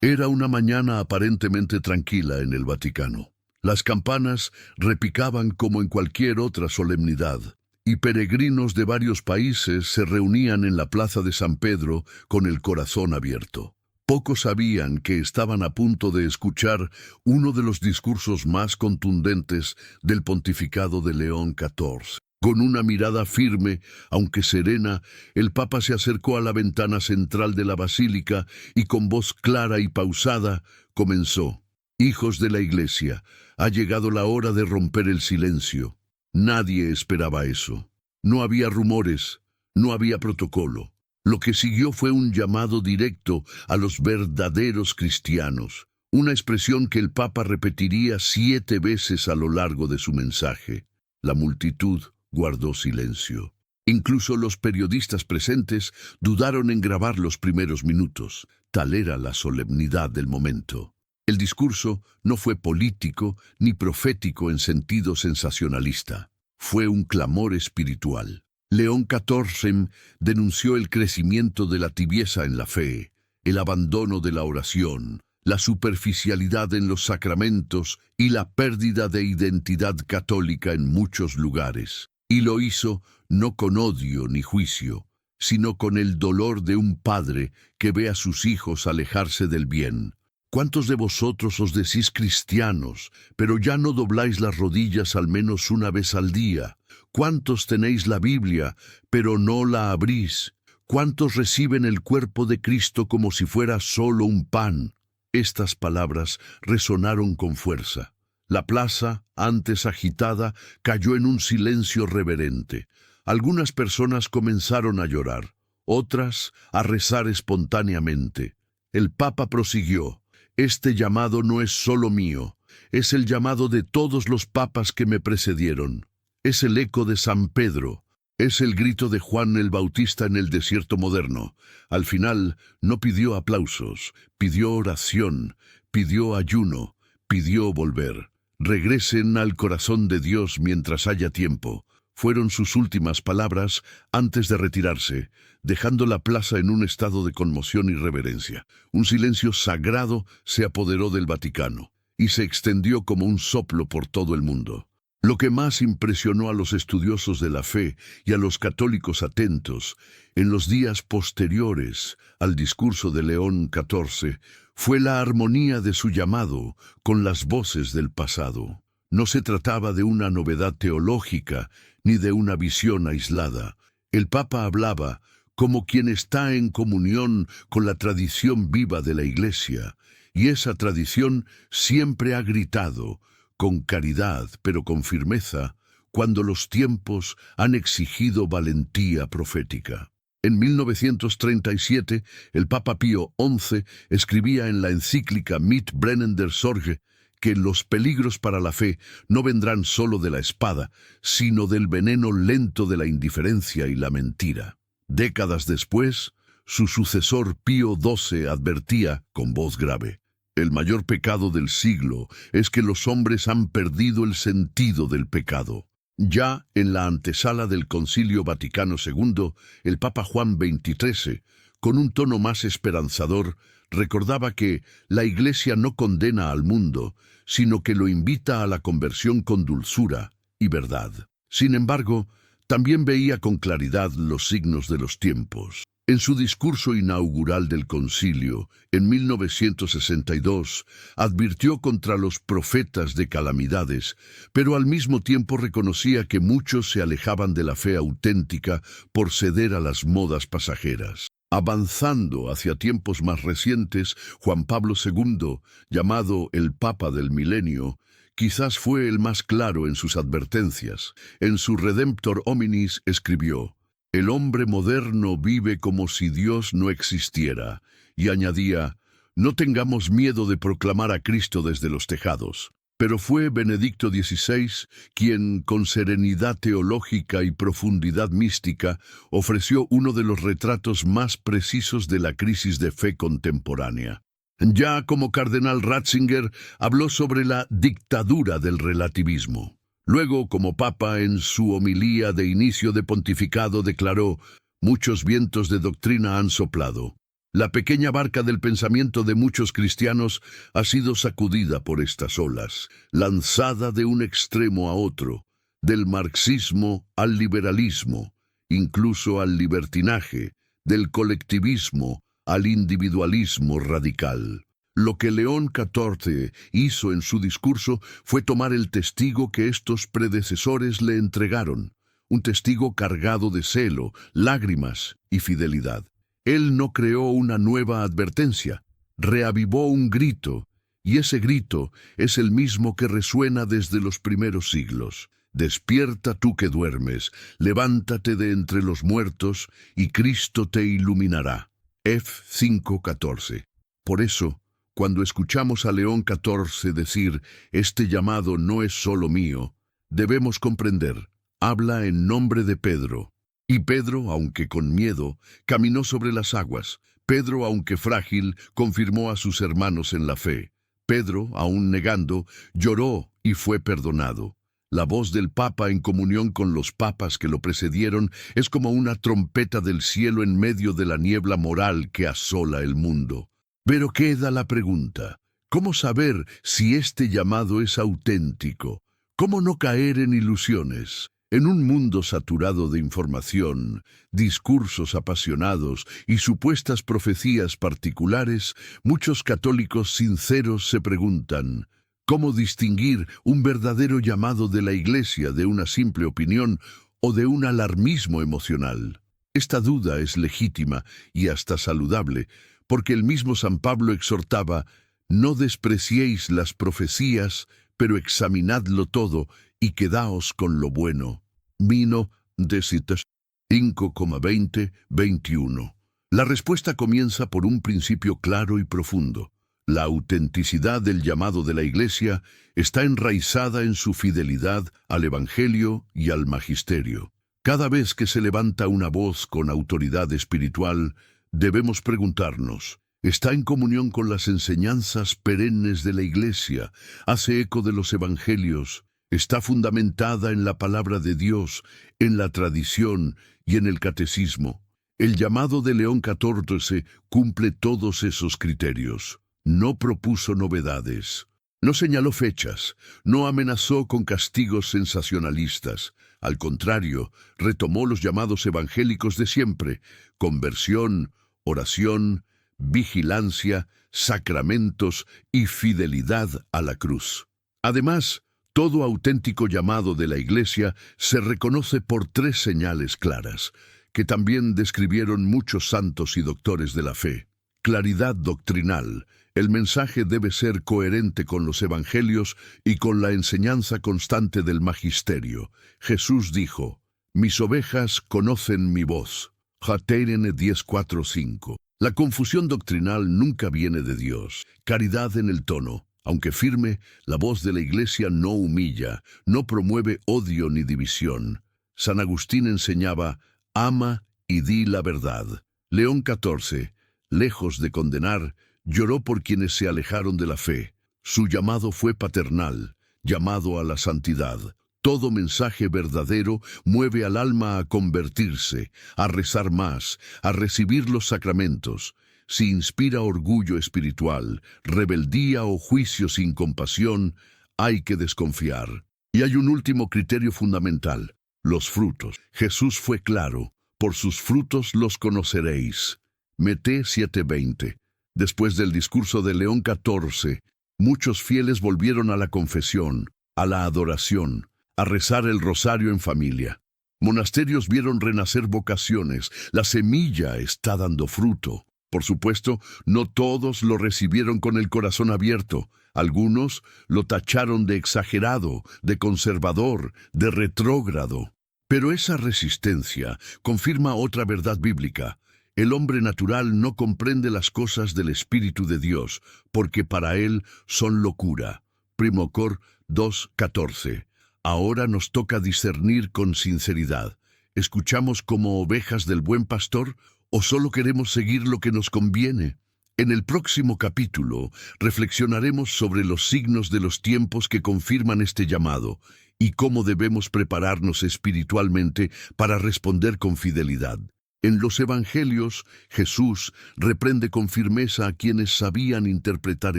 Era una mañana aparentemente tranquila en el Vaticano. Las campanas repicaban como en cualquier otra solemnidad, y peregrinos de varios países se reunían en la plaza de San Pedro con el corazón abierto. Pocos sabían que estaban a punto de escuchar uno de los discursos más contundentes del pontificado de León XIV. Con una mirada firme, aunque serena, el Papa se acercó a la ventana central de la basílica y con voz clara y pausada comenzó: «Hijos de la Iglesia, ha llegado la hora de romper el silencio». Nadie esperaba eso. No había rumores, no había protocolo. Lo que siguió fue un llamado directo a los verdaderos cristianos, una expresión que el Papa repetiría 7 veces a lo largo de su mensaje. La multitud guardó silencio. Incluso los periodistas presentes dudaron en grabar los primeros minutos. Tal era la solemnidad del momento. El discurso no fue político ni profético en sentido sensacionalista. Fue un clamor espiritual. León XIV denunció el crecimiento de la tibieza en la fe, el abandono de la oración, la superficialidad en los sacramentos y la pérdida de identidad católica en muchos lugares. Y lo hizo no con odio ni juicio, sino con el dolor de un padre que ve a sus hijos alejarse del bien. ¿Cuántos de vosotros os decís cristianos, pero ya no dobláis las rodillas al menos una vez al día? ¿Cuántos tenéis la Biblia, pero no la abrís? ¿Cuántos reciben el cuerpo de Cristo como si fuera solo un pan? Estas palabras resonaron con fuerza. La plaza, antes agitada, cayó en un silencio reverente. Algunas personas comenzaron a llorar, otras a rezar espontáneamente. El Papa prosiguió: «Este llamado no es solo mío, es el llamado de todos los papas que me precedieron. Es el eco de San Pedro, es el grito de Juan el Bautista en el desierto moderno». Al final no pidió aplausos, pidió oración, pidió ayuno, pidió volver. «Regresen al corazón de Dios mientras haya tiempo», fueron sus últimas palabras antes de retirarse, dejando la plaza en un estado de conmoción y reverencia. Un silencio sagrado se apoderó del Vaticano y se extendió como un soplo por todo el mundo. Lo que más impresionó a los estudiosos de la fe y a los católicos atentos en los días posteriores al discurso de León XIV fue la armonía de su llamado con las voces del pasado. No se trataba de una novedad teológica ni de una visión aislada. El Papa hablaba como quien está en comunión con la tradición viva de la Iglesia, y esa tradición siempre ha gritado, con caridad pero con firmeza, cuando los tiempos han exigido valentía profética. En 1937, el Papa Pío XI escribía en la encíclica Mit brennender Sorge que los peligros para la fe no vendrán solo de la espada, sino del veneno lento de la indiferencia y la mentira. Décadas después, su sucesor Pío XII advertía con voz grave: «El mayor pecado del siglo es que los hombres han perdido el sentido del pecado». Ya en la antesala del Concilio Vaticano II, el Papa Juan XXIII, con un tono más esperanzador, recordaba que la Iglesia no condena al mundo, sino que lo invita a la conversión con dulzura y verdad. Sin embargo, también veía con claridad los signos de los tiempos. En su discurso inaugural del concilio, en 1962, advirtió contra los profetas de calamidades, pero al mismo tiempo reconocía que muchos se alejaban de la fe auténtica por ceder a las modas pasajeras. Avanzando hacia tiempos más recientes, Juan Pablo II, llamado el Papa del Milenio, quizás fue el más claro en sus advertencias. En su Redemptor Hominis escribió: «El hombre moderno vive como si Dios no existiera», y añadía: «No tengamos miedo de proclamar a Cristo desde los tejados». Pero fue Benedicto XVI quien, con serenidad teológica y profundidad mística, ofreció uno de los retratos más precisos de la crisis de fe contemporánea. Ya como cardenal Ratzinger habló sobre la dictadura del relativismo. Luego, como papa, en su homilía de inicio de pontificado declaró: «Muchos vientos de doctrina han soplado, La pequeña barca del pensamiento de muchos cristianos ha sido sacudida por estas olas, lanzada de un extremo a otro, del marxismo al liberalismo, incluso al libertinaje, del colectivismo al individualismo radical. Lo que León XIV hizo en su discurso fue tomar el testigo que estos predecesores le entregaron, un testigo cargado de celo, lágrimas y fidelidad. Él no creó una nueva advertencia, reavivó un grito, y ese grito es el mismo que resuena desde los primeros siglos. Despierta tú que duermes, levántate de entre los muertos, y Cristo te iluminará. F 5:14. Por eso, cuando escuchamos a León XIV decir, este llamado no es solo mío, debemos comprender, habla en nombre de Pedro. Y Pedro, aunque con miedo, caminó sobre las aguas. Pedro, aunque frágil, confirmó a sus hermanos en la fe. Pedro, aún negando, lloró y fue perdonado. La voz del Papa en comunión con los papas que lo precedieron es como una trompeta del cielo en medio de la niebla moral que asola el mundo. Pero queda la pregunta, ¿cómo saber si este llamado es auténtico? ¿Cómo no caer en ilusiones? En un mundo saturado de información, discursos apasionados y supuestas profecías particulares, muchos católicos sinceros se preguntan, ¿cómo distinguir un verdadero llamado de la Iglesia de una simple opinión o de un alarmismo emocional? Esta duda es legítima y hasta saludable, porque el mismo San Pablo exhortaba, no despreciéis las profecías, pero examinadlo todo y quedaos con lo bueno. Vino de citas 5,20-21. La respuesta comienza por un principio claro y profundo. La autenticidad del llamado de la Iglesia está enraizada en su fidelidad al Evangelio y al Magisterio. Cada vez que se levanta una voz con autoridad espiritual, debemos preguntarnos, ¿está en comunión con las enseñanzas perennes de la Iglesia? ¿Hace eco de los Evangelios? ¿Está fundamentada en la palabra de Dios, en la tradición y en el catecismo? El llamado de León XIV cumple todos esos criterios. No propuso novedades, no señaló fechas, no amenazó con castigos sensacionalistas. Al contrario, retomó los llamados evangélicos de siempre: conversión, oración, vigilancia, sacramentos y fidelidad a la cruz. Además, todo auténtico llamado de la Iglesia se reconoce por tres señales claras, que también describieron muchos santos y doctores de la fe. Claridad doctrinal. El mensaje debe ser coherente con los evangelios y con la enseñanza constante del magisterio. Jesús dijo, mis ovejas conocen mi voz. Job 10:4-5. La confusión doctrinal nunca viene de Dios. Caridad en el tono. Aunque firme, la voz de la Iglesia no humilla, no promueve odio ni división. San Agustín enseñaba, ama y di la verdad. León XIV, lejos de condenar, lloró por quienes se alejaron de la fe. Su llamado fue paternal, llamado a la santidad. Todo mensaje verdadero mueve al alma a convertirse, a rezar más, a recibir los sacramentos. Si inspira orgullo espiritual, rebeldía o juicio sin compasión, hay que desconfiar. Y hay un último criterio fundamental, los frutos. Jesús fue claro, por sus frutos los conoceréis. Mateo 7:20. Después del discurso de León XIV, muchos fieles volvieron a la confesión, a la adoración, a rezar el rosario en familia. Monasterios vieron renacer vocaciones, la semilla está dando fruto. Por supuesto, no todos lo recibieron con el corazón abierto. Algunos lo tacharon de exagerado, de conservador, de retrógrado. Pero esa resistencia confirma otra verdad bíblica. El hombre natural no comprende las cosas del Espíritu de Dios, porque para él son locura. 1 Cor 2:14. Ahora nos toca discernir con sinceridad. ¿Escuchamos como ovejas del buen pastor o solo queremos seguir lo que nos conviene? En el próximo capítulo reflexionaremos sobre los signos de los tiempos que confirman este llamado y cómo debemos prepararnos espiritualmente para responder con fidelidad. En los Evangelios, Jesús reprende con firmeza a quienes sabían interpretar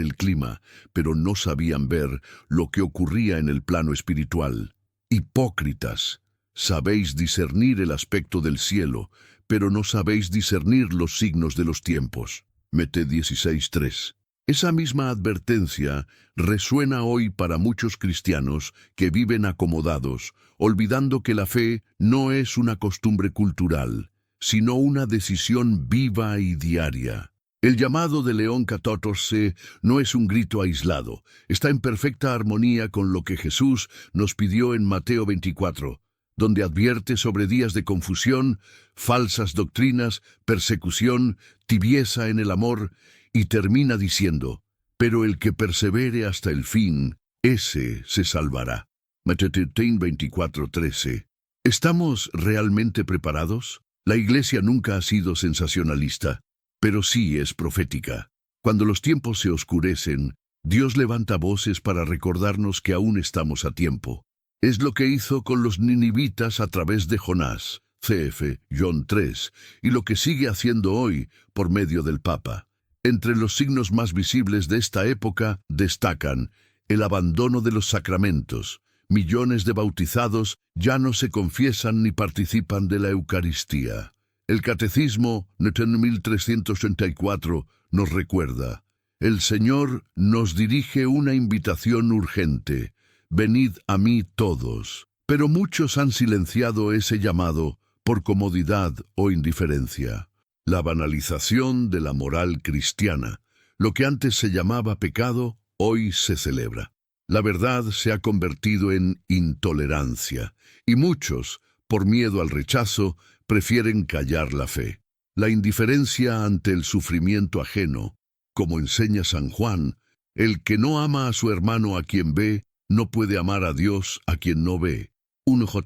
el clima, pero no sabían ver lo que ocurría en el plano espiritual. Hipócritas, sabéis discernir el aspecto del cielo, pero no sabéis discernir los signos de los tiempos. Mateo 16:3. Esa misma advertencia resuena hoy para muchos cristianos que viven acomodados, olvidando que la fe no es una costumbre cultural, sino una decisión viva y diaria. El llamado de León XIV no es un grito aislado, está en perfecta armonía con lo que Jesús nos pidió en Mateo 24, donde advierte sobre días de confusión, falsas doctrinas, persecución, tibieza en el amor, y termina diciendo, pero el que persevere hasta el fin, ese se salvará. Mateo 24:13. ¿Estamos realmente preparados? La Iglesia nunca ha sido sensacionalista, pero sí es profética. Cuando los tiempos se oscurecen, Dios levanta voces para recordarnos que aún estamos a tiempo. Es lo que hizo con los ninivitas a través de Jonás, cf. John 3, y lo que sigue haciendo hoy por medio del Papa. Entre los signos más visibles de esta época destacan el abandono de los sacramentos. Millones de bautizados ya no se confiesan ni participan de la Eucaristía. El Catecismo, en 1384, nos recuerda, el Señor nos dirige una invitación urgente, venid a mí todos. Pero muchos han silenciado ese llamado por comodidad o indiferencia. La banalización de la moral cristiana. Lo que antes se llamaba pecado, hoy se celebra. La verdad se ha convertido en intolerancia, y muchos, por miedo al rechazo, prefieren callar la fe. La indiferencia ante el sufrimiento ajeno, como enseña San Juan, el que no ama a su hermano a quien ve, no puede amar a Dios a quien no ve. 1 Job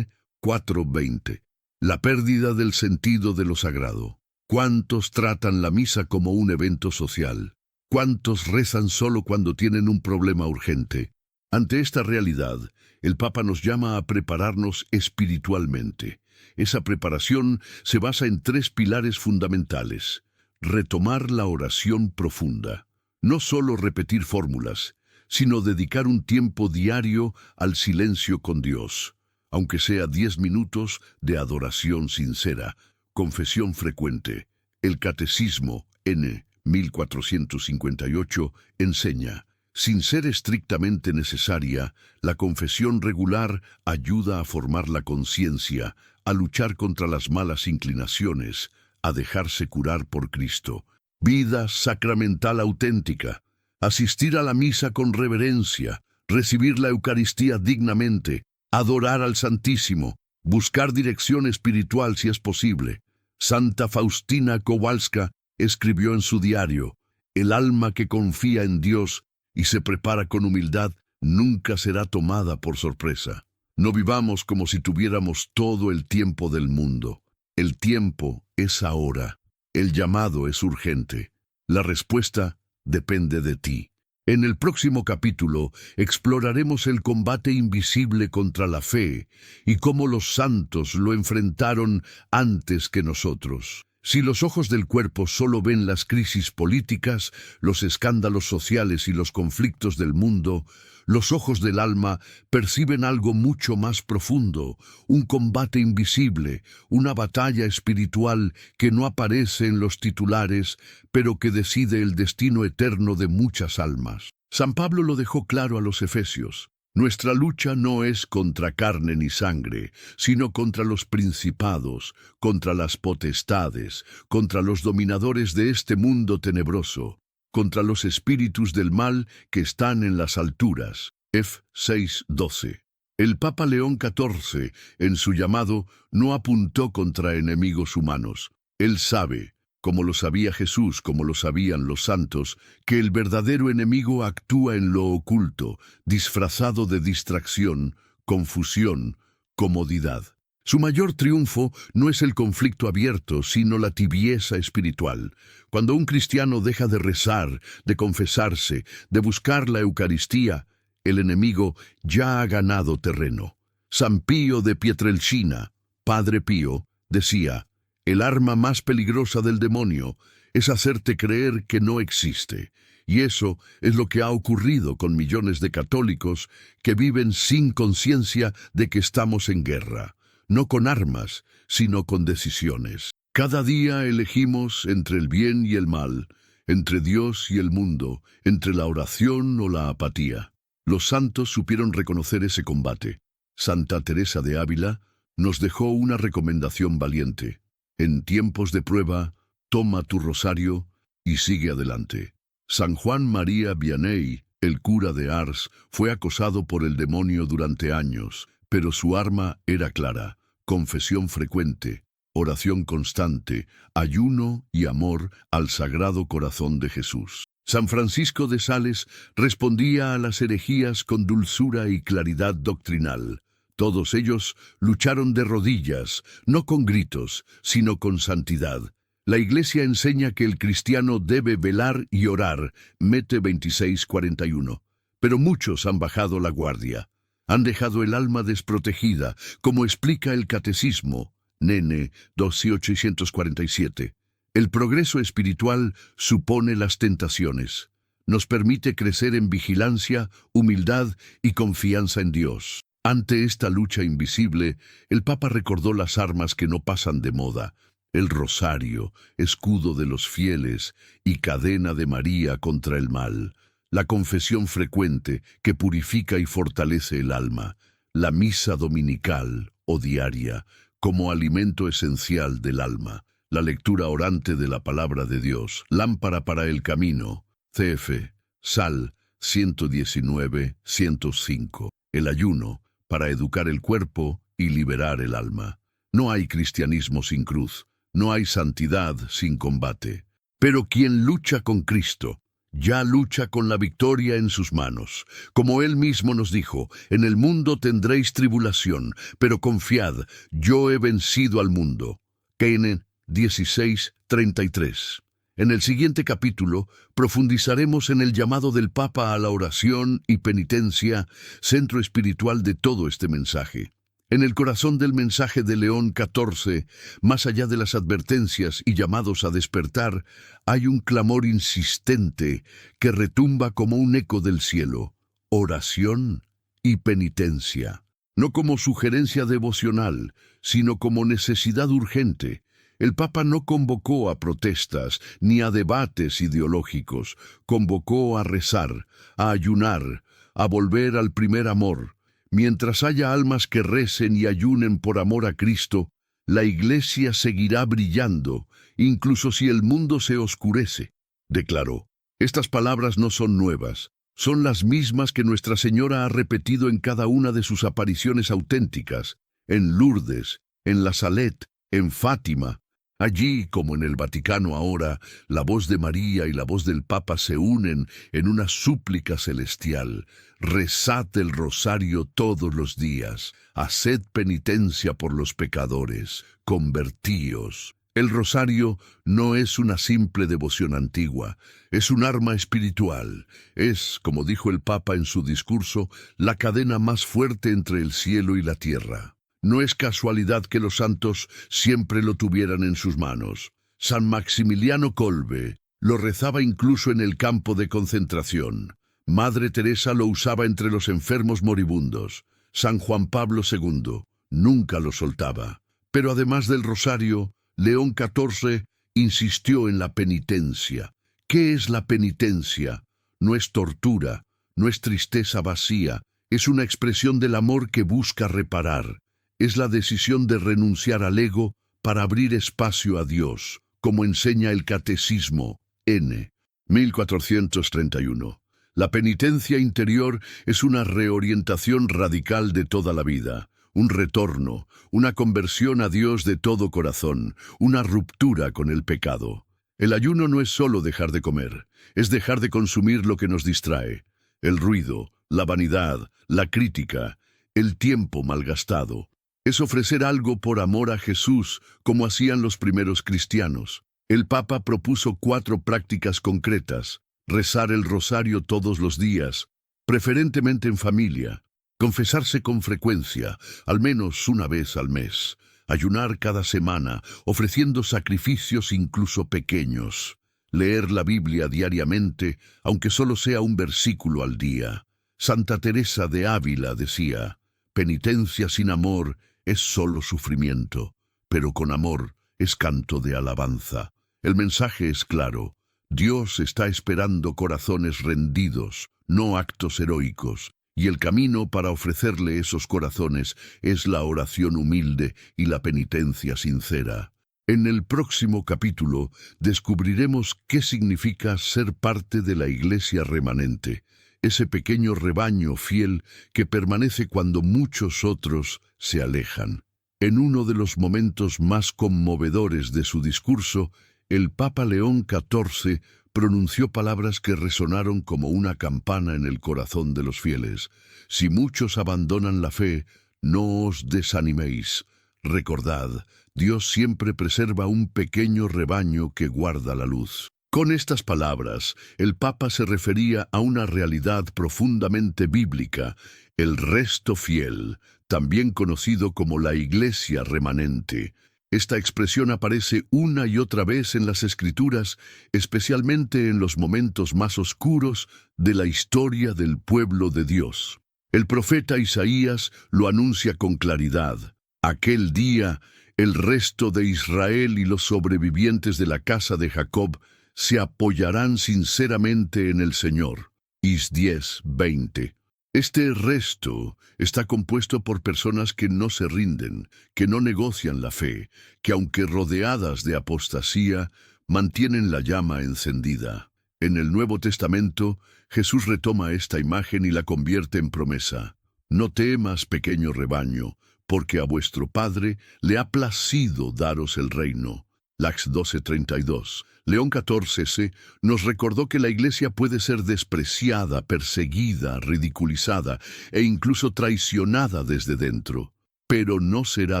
4:20. La pérdida del sentido de lo sagrado. ¿Cuántos tratan la misa como un evento social? ¿Cuántos rezan solo cuando tienen un problema urgente? Ante esta realidad, el Papa nos llama a prepararnos espiritualmente. Esa preparación se basa en 3 pilares fundamentales. Retomar la oración profunda. No solo repetir fórmulas, sino dedicar un tiempo diario al silencio con Dios, aunque sea 10 minutos de adoración sincera, confesión frecuente. El Catecismo, N. 1458, enseña, sin ser estrictamente necesaria, la confesión regular ayuda a formar la conciencia, a luchar contra las malas inclinaciones, a dejarse curar por Cristo. Vida sacramental auténtica. Asistir a la misa con reverencia, recibir la Eucaristía dignamente, adorar al Santísimo, buscar dirección espiritual si es posible. Santa Faustina Kowalska escribió en su diario, el alma que confía en Dios y se prepara con humildad nunca será tomada por sorpresa. No vivamos como si tuviéramos todo el tiempo del mundo. El tiempo es ahora. El llamado es urgente. La respuesta depende de ti. En el próximo capítulo exploraremos el combate invisible contra la fe y cómo los santos lo enfrentaron antes que nosotros. Si los ojos del cuerpo solo ven las crisis políticas, los escándalos sociales y los conflictos del mundo, los ojos del alma perciben algo mucho más profundo, un combate invisible, una batalla espiritual que no aparece en los titulares, pero que decide el destino eterno de muchas almas. San Pablo lo dejó claro a los Efesios. Nuestra lucha no es contra carne ni sangre, sino contra los principados, contra las potestades, contra los dominadores de este mundo tenebroso, contra los espíritus del mal que están en las alturas. F. 6:12. El Papa León XIV, en su llamado, no apuntó contra enemigos humanos. Él sabe, como lo sabía Jesús, como lo sabían los santos, que el verdadero enemigo actúa en lo oculto, disfrazado de distracción, confusión, comodidad. Su mayor triunfo no es el conflicto abierto, sino la tibieza espiritual. Cuando un cristiano deja de rezar, de confesarse, de buscar la Eucaristía, el enemigo ya ha ganado terreno. San Pío de Pietrelcina, Padre Pío, decía, El arma más peligrosa del demonio es hacerte creer que no existe. Y eso es lo que ha ocurrido con millones de católicos que viven sin conciencia de que estamos en guerra, no con armas, sino con decisiones. Cada día elegimos entre el bien y el mal, entre Dios y el mundo, entre la oración o la apatía. Los santos supieron reconocer ese combate. Santa Teresa de Ávila nos dejó una recomendación valiente. En tiempos de prueba, toma tu rosario y sigue adelante. San Juan María Vianney, el cura de Ars, fue acosado por el demonio durante años, pero su arma era clara: confesión frecuente, oración constante, ayuno y amor al Sagrado Corazón de Jesús. San Francisco de Sales respondía a las herejías con dulzura y claridad doctrinal. Todos ellos lucharon de rodillas, no con gritos, sino con santidad. La Iglesia enseña que el cristiano debe velar y orar, Mete 26:41. Pero muchos han bajado la guardia. Han dejado el alma desprotegida, como explica el Catecismo, Nene 2847. El progreso espiritual supone las tentaciones. Nos permite crecer en vigilancia, humildad y confianza en Dios. Ante esta lucha invisible, el Papa recordó las armas que no pasan de moda: el rosario, escudo de los fieles y cadena de María contra el mal; la confesión frecuente que purifica y fortalece el alma; la misa dominical o diaria como alimento esencial del alma; la lectura orante de la palabra de Dios, lámpara para el camino, cf. Sal 119-105; el ayuno, para educar el cuerpo y liberar el alma. No hay cristianismo sin cruz, no hay santidad sin combate. Pero quien lucha con Cristo, ya lucha con la victoria en sus manos. Como Él mismo nos dijo: en el mundo tendréis tribulación, pero confiad, yo he vencido al mundo. Kenen 16:33. En el siguiente capítulo profundizaremos en el llamado del Papa a la oración y penitencia, centro espiritual de todo este mensaje. En el corazón del mensaje de León XIV, más allá de las advertencias y llamados a despertar, hay un clamor insistente que retumba como un eco del cielo: oración y penitencia. No como sugerencia devocional, sino como necesidad urgente. El Papa no convocó a protestas ni a debates ideológicos, convocó a rezar, a ayunar, a volver al primer amor. Mientras haya almas que recen y ayunen por amor a Cristo, la Iglesia seguirá brillando, incluso si el mundo se oscurece, declaró. Estas palabras no son nuevas, son las mismas que Nuestra Señora ha repetido en cada una de sus apariciones auténticas, en Lourdes, en La Salette, en Fátima. Allí, como en el Vaticano ahora, la voz de María y la voz del Papa se unen en una súplica celestial: rezad el rosario todos los días, haced penitencia por los pecadores, convertíos. El rosario no es una simple devoción antigua, es un arma espiritual. Es, como dijo el Papa en su discurso, la cadena más fuerte entre el cielo y la tierra. No es casualidad que los santos siempre lo tuvieran en sus manos. San Maximiliano Kolbe lo rezaba incluso en el campo de concentración. Madre Teresa lo usaba entre los enfermos moribundos. San Juan Pablo II nunca lo soltaba. Pero además del rosario, León XIV insistió en la penitencia. ¿Qué es la penitencia? No es tortura, no es tristeza vacía, es una expresión del amor que busca reparar. Es la decisión de renunciar al ego para abrir espacio a Dios, como enseña el Catecismo, N. 1431. La penitencia interior es una reorientación radical de toda la vida, un retorno, una conversión a Dios de todo corazón, una ruptura con el pecado. El ayuno no es solo dejar de comer, es dejar de consumir lo que nos distrae: el ruido, la vanidad, la crítica, el tiempo malgastado. Es ofrecer algo por amor a Jesús, como hacían los primeros cristianos. El Papa propuso 4 prácticas concretas: rezar el rosario todos los días, preferentemente en familia; confesarse con frecuencia, al menos una vez al mes; ayunar cada semana, ofreciendo sacrificios incluso pequeños, leer la Biblia diariamente, aunque solo sea un versículo al día. Santa Teresa de Ávila decía: penitencia sin amor es solo sufrimiento, pero con amor es canto de alabanza. El mensaje es claro: Dios está esperando corazones rendidos, no actos heroicos, y el camino para ofrecerle esos corazones es la oración humilde y la penitencia sincera. En el próximo capítulo descubriremos qué significa ser parte de la Iglesia remanente, ese pequeño rebaño fiel que permanece cuando muchos otros se alejan. En uno de los momentos más conmovedores de su discurso, el Papa León XIV pronunció palabras que resonaron como una campana en el corazón de los fieles. Si muchos abandonan la fe, no os desaniméis. Recordad, Dios siempre preserva un pequeño rebaño que guarda la luz. Con estas palabras, el Papa se refería a una realidad profundamente bíblica: el resto fiel, también conocido como la Iglesia remanente. Esta expresión aparece una y otra vez en las Escrituras, especialmente en los momentos más oscuros de la historia del pueblo de Dios. El profeta Isaías lo anuncia con claridad: aquel día, el resto de Israel y los sobrevivientes de la casa de Jacob se apoyarán sinceramente en el Señor. Is 10:20. Este resto está compuesto por personas que no se rinden, que no negocian la fe, que aunque rodeadas de apostasía, mantienen la llama encendida. En el Nuevo Testamento, Jesús retoma esta imagen y la convierte en promesa: no temas, pequeño rebaño, porque a vuestro Padre le ha placido daros el reino. Lax 12:32. León XIV nos recordó que la Iglesia puede ser despreciada, perseguida, ridiculizada e incluso traicionada desde dentro, pero no será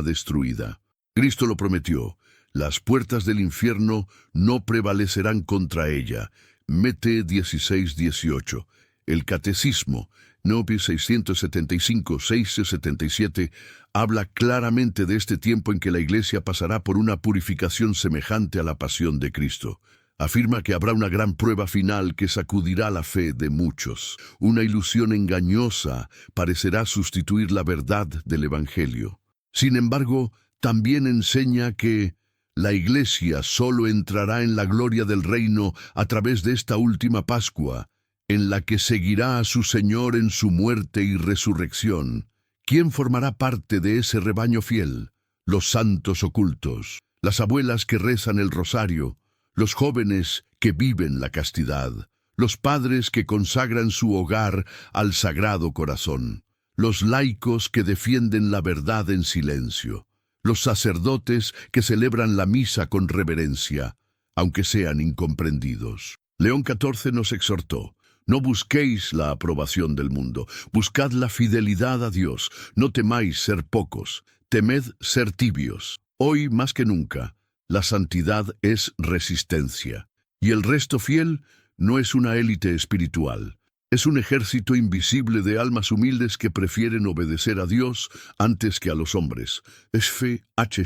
destruida. Cristo lo prometió: las puertas del infierno no prevalecerán contra ella. Mete 16:18. El Catecismo, Nopi 675, 677, habla claramente de este tiempo en que la Iglesia pasará por una purificación semejante a la pasión de Cristo. Afirma que habrá una gran prueba final que sacudirá la fe de muchos. Una ilusión engañosa parecerá sustituir la verdad del Evangelio. Sin embargo, también enseña que la Iglesia solo entrará en la gloria del reino a través de esta última Pascua, en la que seguirá a su Señor en su muerte y resurrección. ¿Quién formará parte de ese rebaño fiel? Los santos ocultos, las abuelas que rezan el rosario, los jóvenes que viven la castidad, los padres que consagran su hogar al Sagrado Corazón, los laicos que defienden la verdad en silencio, los sacerdotes que celebran la misa con reverencia, aunque sean incomprendidos. León XIV nos exhortó: no busquéis la aprobación del mundo, buscad la fidelidad a Dios. No temáis ser pocos, temed ser tibios. Hoy más que nunca, la santidad es resistencia, y el resto fiel no es una élite espiritual. Es un ejército invisible de almas humildes que prefieren obedecer a Dios antes que a los hombres. Esfe H.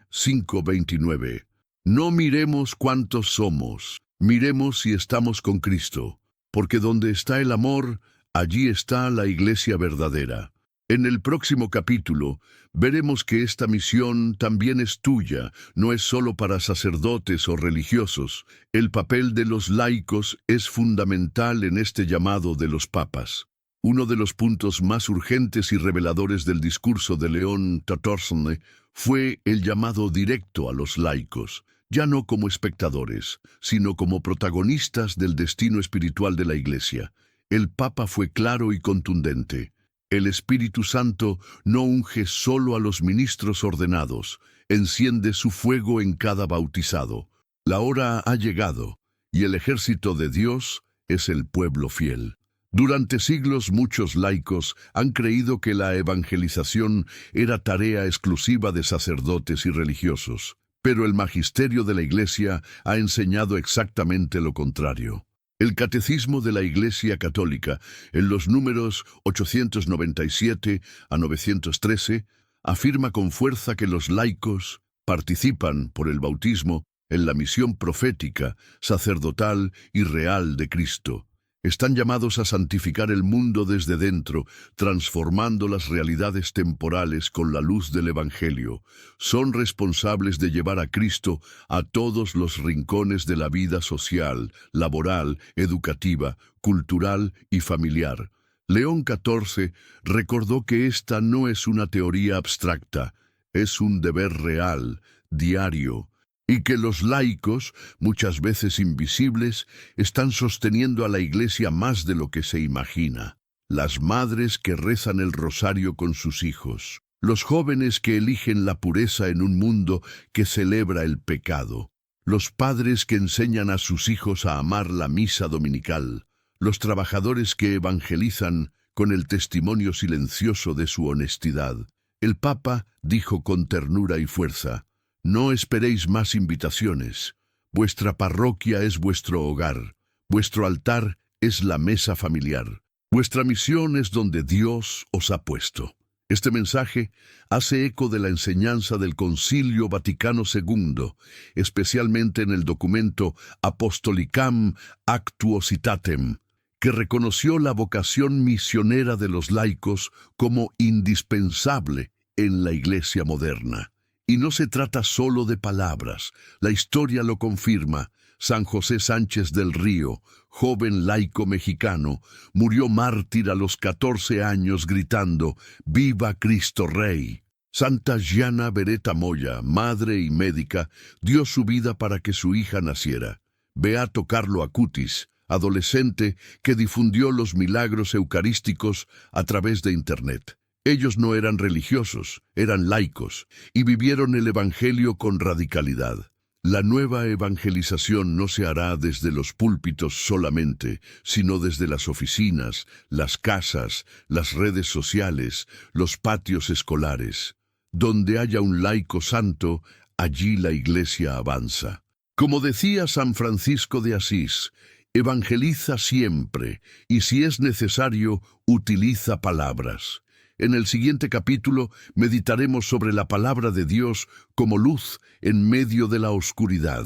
5:29. No miremos cuántos somos, miremos si estamos con Cristo, porque donde está el amor, allí está la Iglesia verdadera. En el próximo capítulo veremos que esta misión también es tuya, no es solo para sacerdotes o religiosos. El papel de los laicos es fundamental en este llamado de los papas. Uno de los puntos más urgentes y reveladores del discurso de León XIV fue el llamado directo a los laicos, ya no como espectadores, sino como protagonistas del destino espiritual de la Iglesia. El Papa fue claro y contundente: el Espíritu Santo no unge solo a los ministros ordenados, enciende su fuego en cada bautizado. La hora ha llegado, y el ejército de Dios es el pueblo fiel. Durante siglos muchos laicos han creído que la evangelización era tarea exclusiva de sacerdotes y religiosos, pero el magisterio de la Iglesia ha enseñado exactamente lo contrario. El Catecismo de la Iglesia Católica, en los números 897 a 913, afirma con fuerza que los laicos participan, por el bautismo, en la misión profética, sacerdotal y real de Cristo. Están llamados a santificar el mundo desde dentro, transformando las realidades temporales con la luz del Evangelio. Son responsables de llevar a Cristo a todos los rincones de la vida social, laboral, educativa, cultural y familiar. León XIV recordó que esta no es una teoría abstracta, es un deber real, diario, y que los laicos, muchas veces invisibles, están sosteniendo a la Iglesia más de lo que se imagina. Las madres que rezan el rosario con sus hijos, los jóvenes que eligen la pureza en un mundo que celebra el pecado, los padres que enseñan a sus hijos a amar la misa dominical, los trabajadores que evangelizan con el testimonio silencioso de su honestidad. El Papa dijo con ternura y fuerza: no esperéis más invitaciones. Vuestra parroquia es vuestro hogar. Vuestro altar es la mesa familiar. Vuestra misión es donde Dios os ha puesto. Este mensaje hace eco de la enseñanza del Concilio Vaticano II, especialmente en el documento Apostolicam Actuositatem, que reconoció la vocación misionera de los laicos como indispensable en la Iglesia moderna. Y no se trata solo de palabras, la historia lo confirma. San José Sánchez del Río, joven laico mexicano, murió mártir a los 14 años gritando: ¡Viva Cristo Rey! Santa Gianna Beretta Moya, madre y médica, dio su vida para que su hija naciera. Beato Carlo Acutis, adolescente que difundió los milagros eucarísticos a través de Internet. Ellos no eran religiosos, eran laicos, y vivieron el Evangelio con radicalidad. La nueva evangelización no se hará desde los púlpitos solamente, sino desde las oficinas, las casas, las redes sociales, los patios escolares. Donde haya un laico santo, allí la Iglesia avanza. Como decía San Francisco de Asís, evangeliza siempre, y si es necesario, utiliza palabras. En el siguiente capítulo meditaremos sobre la palabra de Dios como luz en medio de la oscuridad.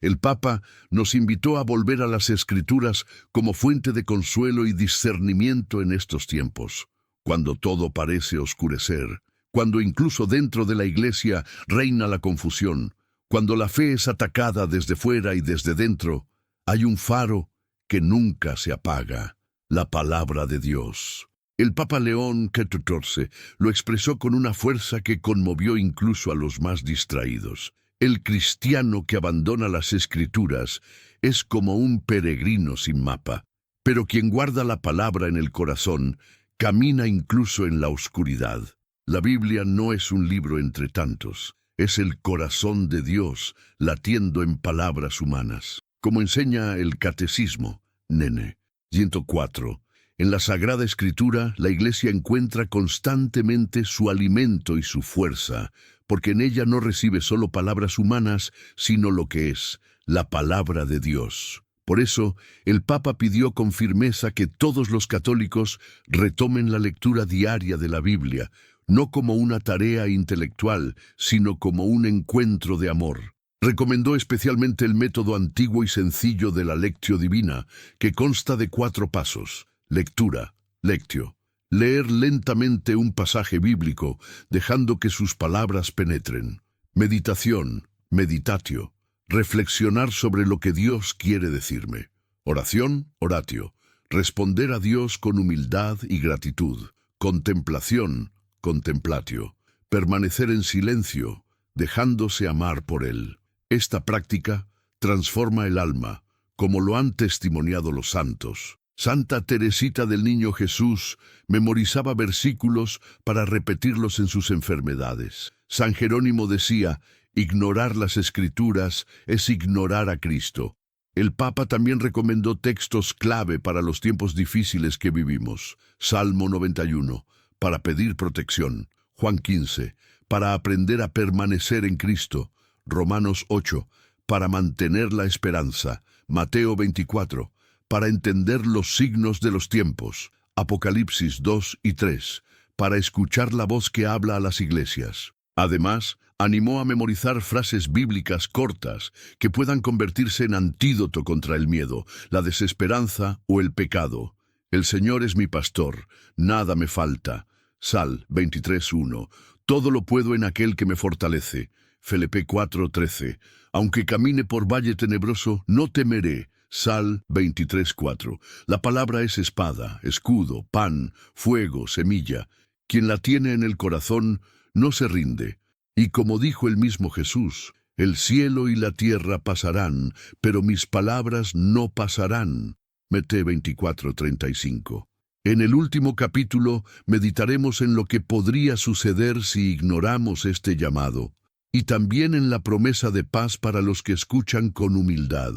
El Papa nos invitó a volver a las Escrituras como fuente de consuelo y discernimiento en estos tiempos, cuando todo parece oscurecer, cuando incluso dentro de la Iglesia reina la confusión, cuando la fe es atacada desde fuera y desde dentro. Hay un faro que nunca se apaga: la palabra de Dios. El Papa León XIV lo expresó con una fuerza que conmovió incluso a los más distraídos. El cristiano que abandona las Escrituras es como un peregrino sin mapa, pero quien guarda la palabra en el corazón camina incluso en la oscuridad. La Biblia no es un libro entre tantos, es el corazón de Dios latiendo en palabras humanas. Como enseña el Catecismo, Nene 104, en la Sagrada Escritura, la Iglesia encuentra constantemente su alimento y su fuerza, porque en ella no recibe solo palabras humanas, sino lo que es, la palabra de Dios. Por eso, el Papa pidió con firmeza que todos los católicos retomen la lectura diaria de la Biblia, no como una tarea intelectual, sino como un encuentro de amor. Recomendó especialmente el método antiguo y sencillo de la Lectio Divina, que consta de 4 pasos. Lectura, lectio. Leer lentamente un pasaje bíblico, dejando que sus palabras penetren. Meditación, meditatio. Reflexionar sobre lo que Dios quiere decirme. Oración, oratio. Responder a Dios con humildad y gratitud. Contemplación, contemplatio. Permanecer en silencio, dejándose amar por Él. Esta práctica transforma el alma, como lo han testimoniado los santos. Santa Teresita del Niño Jesús memorizaba versículos para repetirlos en sus enfermedades. San Jerónimo decía: ignorar las Escrituras es ignorar a Cristo. El Papa también recomendó textos clave para los tiempos difíciles que vivimos. Salmo 91, para pedir protección. Juan 15, para aprender a permanecer en Cristo. Romanos 8, para mantener la esperanza. Mateo 24, para entender los signos de los tiempos. Apocalipsis 2 y 3, para escuchar la voz que habla a las iglesias. Además, animó a memorizar frases bíblicas cortas que puedan convertirse en antídoto contra el miedo, la desesperanza o el pecado. El Señor es mi pastor, nada me falta. Sal 23:1. Todo lo puedo en aquel que me fortalece. Filipenses 4:13. Aunque camine por valle tenebroso, no temeré. Sal 23:4. La palabra es espada, escudo, pan, fuego, semilla. Quien la tiene en el corazón no se rinde. Y como dijo el mismo Jesús, el cielo y la tierra pasarán, pero mis palabras no pasarán. Mateo 24:35. En el último capítulo meditaremos en lo que podría suceder si ignoramos este llamado, y también en la promesa de paz para los que escuchan con humildad.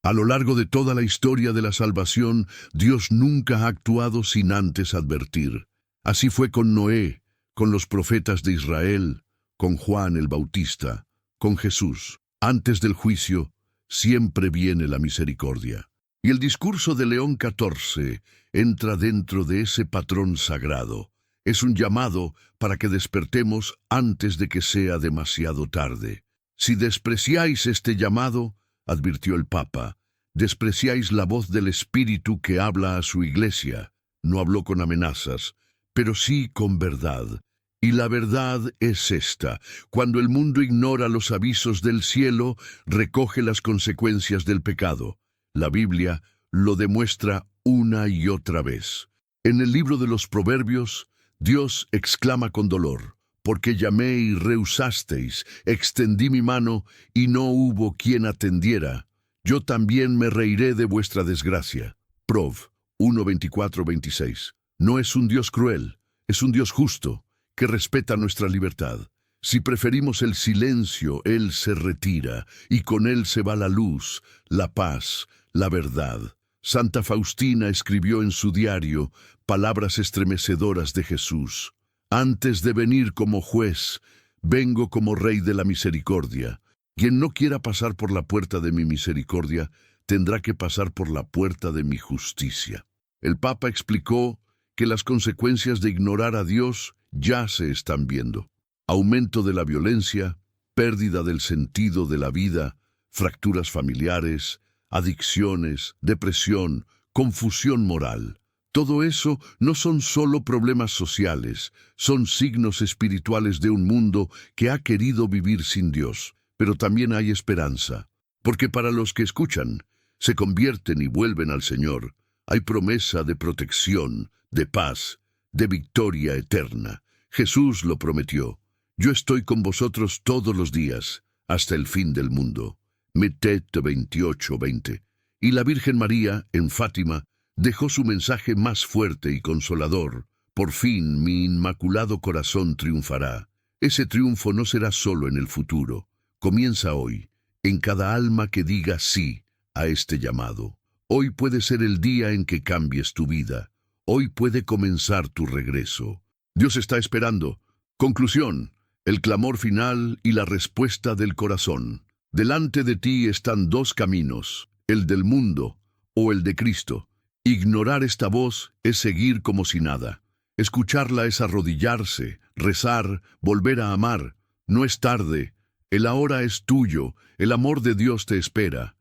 A lo largo de toda la historia de la salvación, Dios nunca ha actuado sin antes advertir. Así fue con Noé, con los profetas de Israel, con Juan el Bautista, con Jesús. Antes del juicio, siempre viene la misericordia. Y el discurso de León XIV entra dentro de ese patrón sagrado. Es un llamado para que despertemos antes de que sea demasiado tarde. Si despreciáis este llamado, advirtió el Papa, despreciáis la voz del Espíritu que habla a su iglesia. No habló con amenazas, pero sí con verdad. Y la verdad es esta: cuando el mundo ignora los avisos del cielo, recoge las consecuencias del pecado. La Biblia lo demuestra una y otra vez. En el libro de los Proverbios, Dios exclama con dolor: porque llamé y rehusasteis, extendí mi mano y no hubo quien atendiera. Yo también me reiré de vuestra desgracia. Prov 1:24-26. No es un Dios cruel, es un Dios justo, que respeta nuestra libertad. Si preferimos el silencio, Él se retira, y con Él se va la luz, la paz, la verdad. Santa Faustina escribió en su diario palabras estremecedoras de Jesús: antes de venir como juez, vengo como Rey de la misericordia. Quien no quiera pasar por la puerta de mi misericordia, tendrá que pasar por la puerta de mi justicia. El Papa explicó que las consecuencias de ignorar a Dios ya se están viendo: aumento de la violencia, pérdida del sentido de la vida, fracturas familiares, adicciones, depresión, confusión moral. Todo eso no son solo problemas sociales, son signos espirituales de un mundo que ha querido vivir sin Dios. Pero también hay esperanza, porque para los que escuchan, se convierten y vuelven al Señor, hay promesa de protección, de paz, de victoria eterna. Jesús lo prometió: yo estoy con vosotros todos los días, hasta el fin del mundo. Mateo 28:20. Y la Virgen María, en Fátima, dejó su mensaje más fuerte y consolador: por fin mi inmaculado corazón triunfará. Ese triunfo no será solo en el futuro, comienza hoy, en cada alma que diga sí a este llamado. Hoy puede ser el día en que cambies tu vida. Hoy puede comenzar tu regreso. Dios está esperando. Conclusión: el clamor final y la respuesta del corazón. Delante de ti están dos caminos: el del mundo o el de Cristo. Ignorar esta voz es seguir como si nada. Escucharla es arrodillarse, rezar, volver a amar. No es tarde. El ahora es tuyo. El amor de Dios te espera.